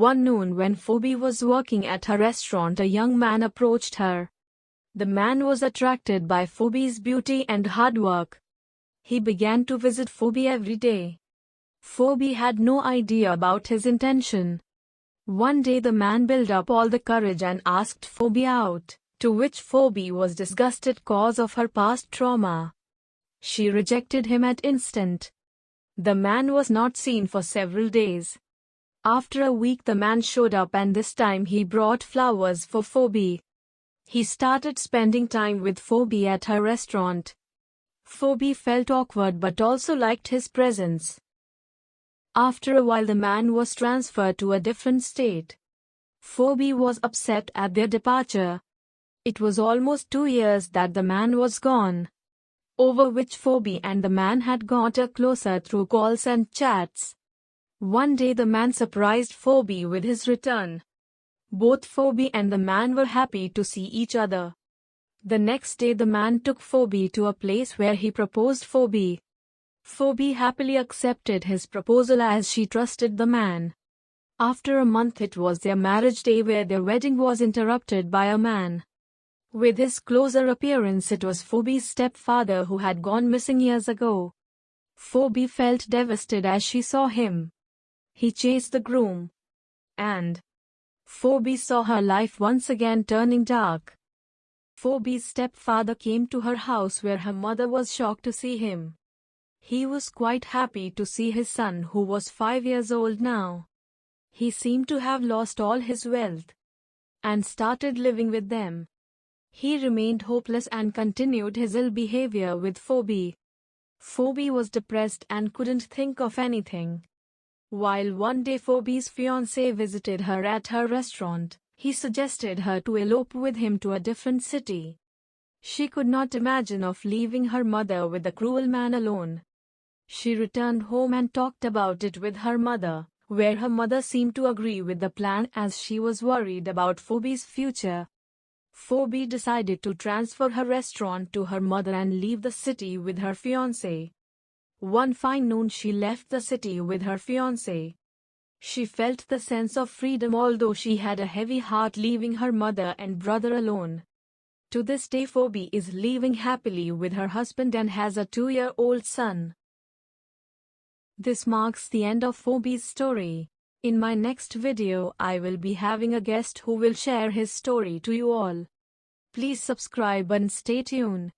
One noon when Phobi was working at her restaurant, a young man approached her. The man was attracted by Phobi's beauty and hard work. He began to visit Phobi every day. Phobi had no idea about his intention. One day the man built up all the courage and asked Phobi out, to which Phobi was disgusted cause of her past trauma. She rejected him at instant. The man was not seen for several days. After a week the man showed up, and this time he brought flowers for Phobi. He started spending time with Phobi at her restaurant. Phobi felt awkward but also liked his presence. After a while the man was transferred to a different state. Phobi was upset at their departure. It was almost 2 years that the man was gone, over which Phobi and the man had got closer through calls and chats. One day the man surprised Phobi with his return. Both Phobi and the man were happy to see each other. The next day the man took Phobi to a place where he proposed Phobi. Phobi happily accepted his proposal as she trusted the man. After a month it was their marriage day, where their wedding was interrupted by a man. With his closer appearance, it was Phobi's stepfather who had gone missing years ago. Phobi felt devastated as she saw him. He chased the groom, and Phobi saw her life once again turning dark. Phobi's stepfather came to her house, where her mother was shocked to see him. He was quite happy to see his son, who was 5 years old now. He seemed to have lost all his wealth and started living with them. He remained hopeless and continued his ill behavior with Phobi. Phobi was depressed and couldn't think of anything. While one day Phobi's fiancé visited her at her restaurant, he suggested her to elope with him to a different city. She could not imagine of leaving her mother with the cruel man alone. She returned home and talked about it with her mother, where her mother seemed to agree with the plan as she was worried about Phobi's future. Phobi decided to transfer her restaurant to her mother and leave the city with her fiancé. One fine noon she left the city with her fiancé. She felt the sense of freedom, although she had a heavy heart leaving her mother and brother alone. To this day Phobi is living happily with her husband and has a 2-year-old son. This marks the end of Phobi's story. In my next video I will be having a guest who will share his story to you all. Please subscribe and stay tuned.